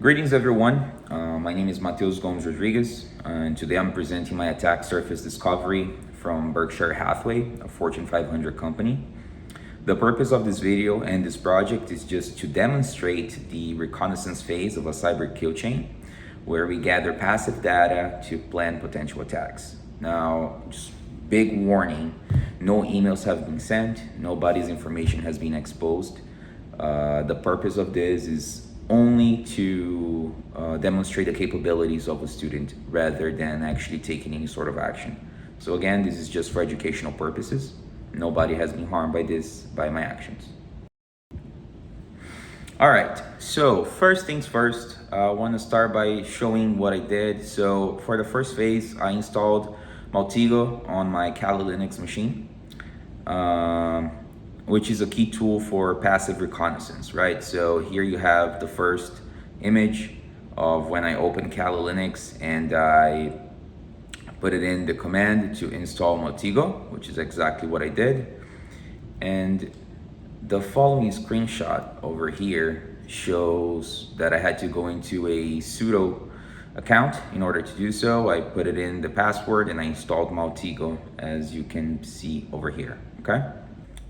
Greetings everyone, my name is Mateus Gomes Rodriguez, and today I'm presenting my attack surface discovery from Berkshire Hathaway, a Fortune 500 company. The purpose of this video and this project is just to demonstrate the reconnaissance phase of a cyber kill chain, where we gather passive data to plan potential attacks. Now, just big warning, no emails have been sent, nobody's information has been exposed. The purpose of this is only to demonstrate the capabilities of a student rather than actually taking any sort of action. So again, this is just for educational purposes. Nobody has been harmed by this, by my actions. All right, so first things first, I want to start by showing what I did. So for the first phase, I installed Maltigo on my Kali Linux machine. Which is a key tool for passive reconnaissance, right? So here you have the first image of when I open Kali Linux and I put it in the command to install Maltigo, which is exactly what I did. And the following screenshot over here shows that I had to go into a sudo account in order to do so. I put it in the password and I installed Maltigo, as you can see over here, okay?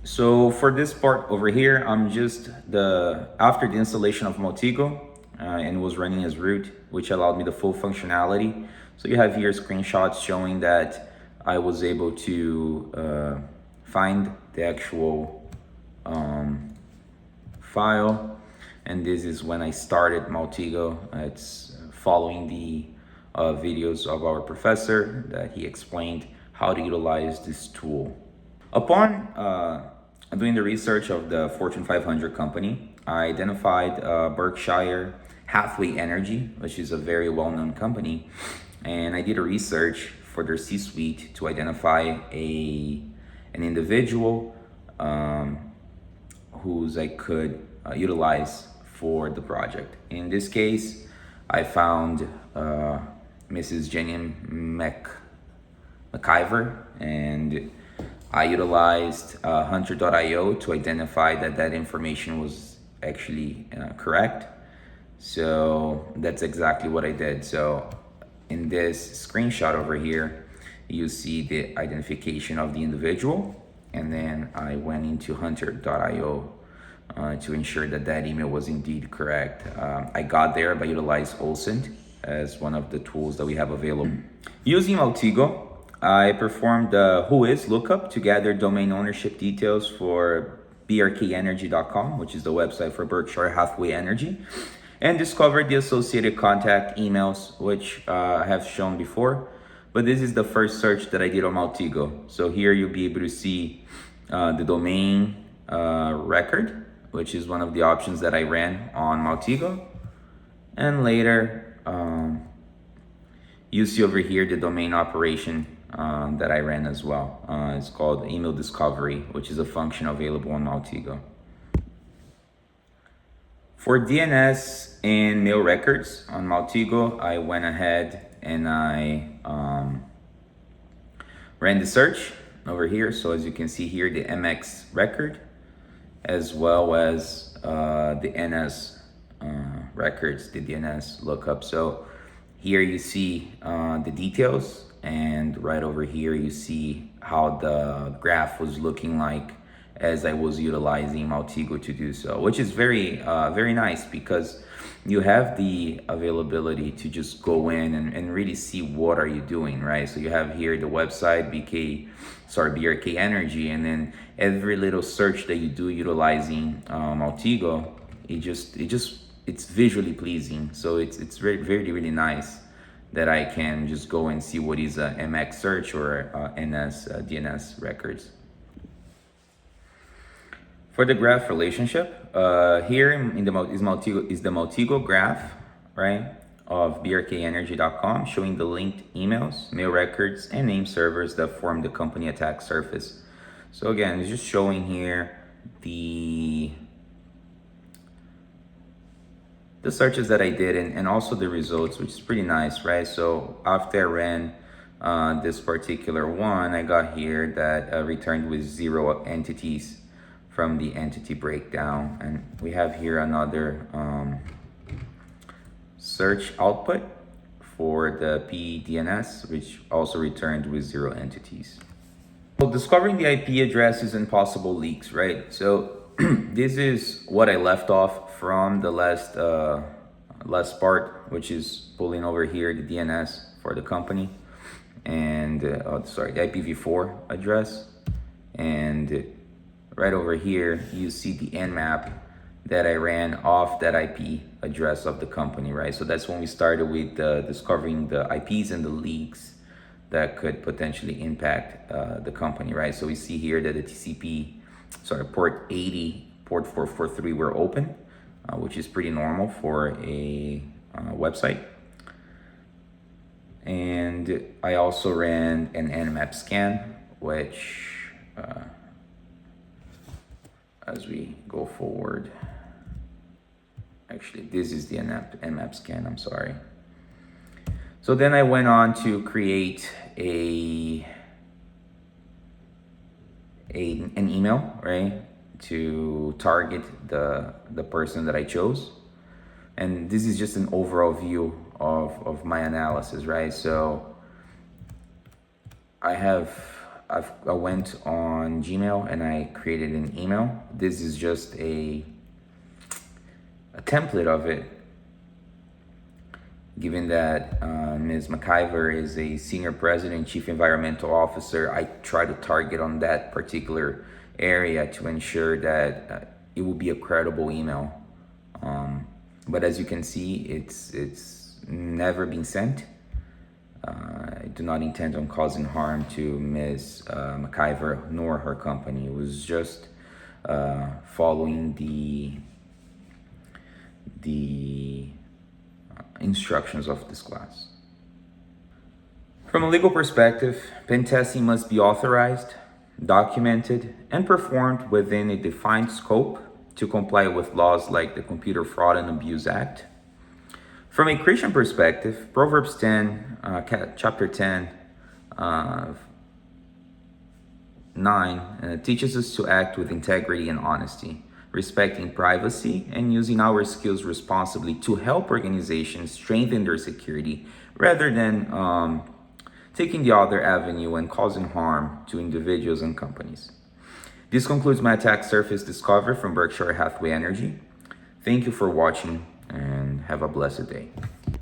So for this part over here, I'm just after the installation of Maltigo and was running as root, which allowed me the full functionality. So you have here screenshots showing that I was able to find the actual file. And this is when I started Maltigo. It's following the videos of our professor that he explained how to utilize this tool. Upon doing the research of the Fortune 500 company, I identified Berkshire Hathaway Energy, which is a very well-known company, and I did a research for their C-suite to identify an individual whose I could utilize for the project. In this case, I found Mrs. Jenny McIver, and I utilized hunter.io to identify that information was actually correct. So that's exactly what I did. So in this screenshot over here, you see the identification of the individual. And then I went into hunter.io to ensure that email was indeed correct. I got there by utilizing OSINT as one of the tools that we have available. Using Maltigo, I performed the whois lookup to gather domain ownership details for brkenergy.com, which is the website for Berkshire Hathaway Energy, and discovered the associated contact emails, which I have shown before. But this is the first search that I did on Maltigo. So here you'll be able to see the domain record, which is one of the options that I ran on Maltigo. And later, you see over here the domain operation that I ran as well. It's called email discovery, which is a function available on Maltigo. For DNS and mail records on Maltigo, I went ahead and I ran the search over here. So as you can see here, the MX record, as well as the NS records, the DNS lookup. So here you see the details, and right over here you see how the graph was looking like as I was utilizing Maltigo to do so, which is very nice, because you have the availability to just go in and really see what are you doing, right? So you have here the website BRK Energy, and then every little search that you do utilizing Maltigo, it's visually pleasing. So it's really nice that I can just go and see what is a MX search or NS DNS records. For the graph relationship, here in the Maltigo graph, right, of brkenergy.com, showing the linked emails, mail records, and name servers that form the company attack surface. So again, it's just showing here the searches that I did and also the results, which is pretty nice, right? So after I ran this particular one, I got here that returned with 0 entities from the entity breakdown. And we have here another search output for the PDNS, which also returned with 0 entities. So discovering the IP addresses and possible leaks, right? So this is what I left off from the last part, which is pulling over here the DNS for the company, and the IPv4 address, and right over here you see the nmap that I ran off that IP address of the company, right? So that's when we started with discovering the IPs and the leaks that could potentially impact the company, right? So we see here that the port 80, port 443 were open, which is pretty normal for a website. And I also ran an nmap scan, which as we go forward, actually this is the nmap scan, I'm sorry. So then I went on to create an email, right, to target the person that I chose. And this is just an overall view of my analysis, right? So I went on Gmail and I created an email. This is just a template of it. Given that Ms. McIver is a senior president, chief environmental officer, I try to target on that particular area to ensure that it will be a credible email. But as you can see, it's never been sent. I do not intend on causing harm to Ms. McIver nor her company. It was just following the instructions of this class. From a legal perspective, pen testing must be authorized, documented, and performed within a defined scope to comply with laws like the Computer Fraud and Abuse Act. From a Christian perspective, Proverbs 10, chapter 10, 9 teaches us to act with integrity and honesty, respecting privacy and using our skills responsibly to help organizations strengthen their security rather than taking the other avenue and causing harm to individuals and companies. This concludes my attack surface discovery from Berkshire Hathaway Energy. Thank you for watching and have a blessed day.